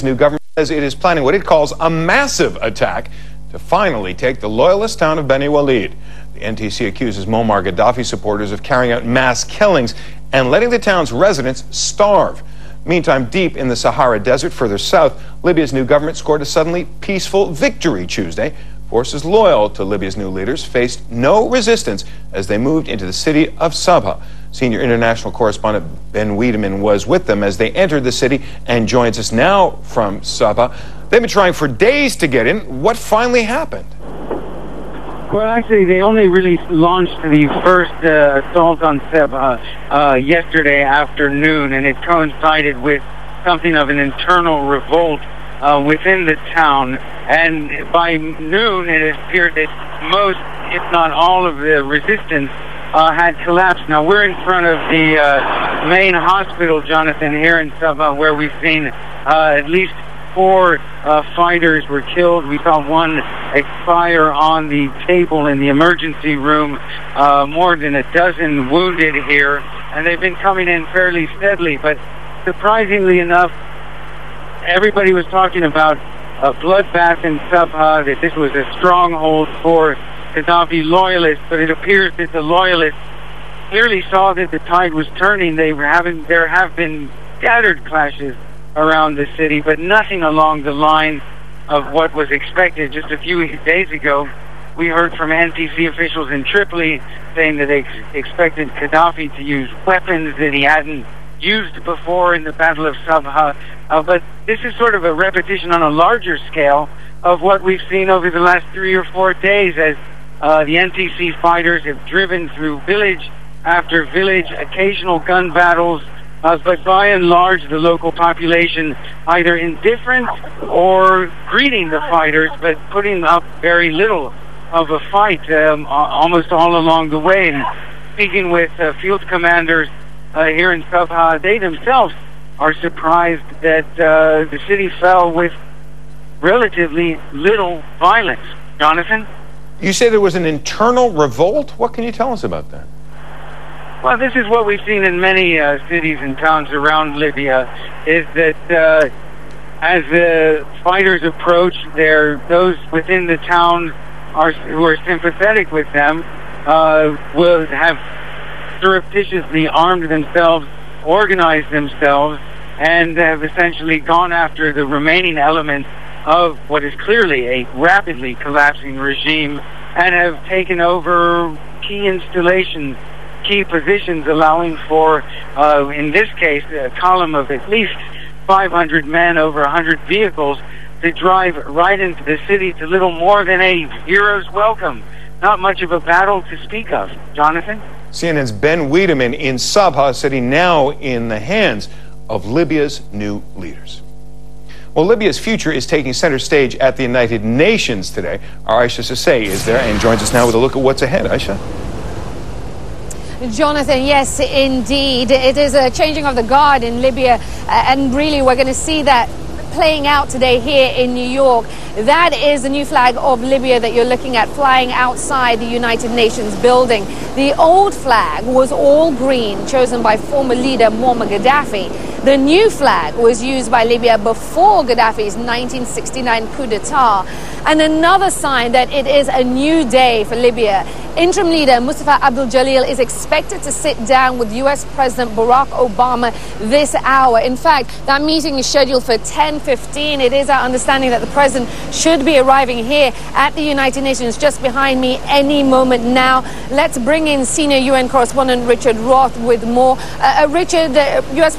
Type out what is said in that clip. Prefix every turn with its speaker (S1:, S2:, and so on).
S1: New government says it is planning what it calls a massive attack to finally take the loyalist town of Beni Walid. The NTC accuses Muammar Gaddafi supporters of carrying out mass killings and letting the town's residents starve. Meantime, deep in the Sahara Desert further south, Libya's new government scored a suddenly peaceful victory Tuesday. Forces loyal to Libya's new leaders faced no resistance as they moved into the city of Sbha. Senior international correspondent Ben Wiedemann was with them as they entered the city and joins us now from Sbha. They've been trying for days to get in. What finally happened?
S2: Well, actually, they only really launched the first assault on Sbha yesterday afternoon, and it coincided with something of an internal revolt within the town. And by noon, it appeared that most, if not all, of the resistance had collapsed. Now, we're in front of the main hospital, Jonathan, here in Sbha, where we've seen at least 4 fighters were killed. We saw one expire on the table in the emergency room. More than a dozen wounded here, and they've been coming in fairly steadily. But surprisingly enough, everybody was talking about a bloodbath in Sbha, that this was a stronghold for Gaddafi loyalists, but it appears that the loyalists clearly saw that the tide was turning. There have been scattered clashes around the city, but nothing along the line of what was expected. Just a few days ago, we heard from NTC officials in Tripoli saying that they expected Gaddafi to use weapons that he hadn't used before in the Battle of Sbha. But this is sort of a repetition on a larger scale of what we've seen over the last 3 or 4 days as the NTC fighters have driven through village after village, occasional gun battles, but by and large the local population either indifferent or greeting the fighters, but putting up very little of a fight almost all along the way. And speaking with field commanders here in Sbha, they themselves are surprised that the city fell with relatively little violence. Jonathan?
S1: You say there was an internal revolt? What can you tell us about that?
S2: Well, this is what we've seen in many cities and towns around Libya, is that as the fighters approach, those within the town who are sympathetic with them will have surreptitiously armed themselves, organized themselves, and have essentially gone after the remaining elements of what is clearly a rapidly collapsing regime, and have taken over key installations, key positions, allowing for, in this case, a column of at least 500 men, over 100 vehicles, to drive right into the city to little more than a hero's welcome. Not much of a battle to speak of. Jonathan?
S1: CNN's Ben Wiedemann in Sbha, sitting now in the hands of Libya's new leaders. Well, Libya's future is taking center stage at the United Nations today. Our Aisha Sasay is there and joins us now with a look at what's ahead. Aisha?
S3: Jonathan, yes, indeed. It is a changing of the guard in Libya, and really we're going to see that playing out today here in New York. That is the new flag of Libya that you're looking at flying outside the United Nations building. The old flag was all green, chosen by former leader Muammar Gaddafi. The new flag was used by Libya before Gaddafi's 1969 coup d'etat. And another sign that it is a new day for Libya. Interim leader Mustafa Abdul Jalil is expected to sit down with U.S. President Barack Obama this hour. In fact, that meeting is scheduled for 10:15. It is our understanding that the president should be arriving here at the United Nations just behind me any moment now. Let's bring in senior UN correspondent Richard Roth with more. Richard, U.S.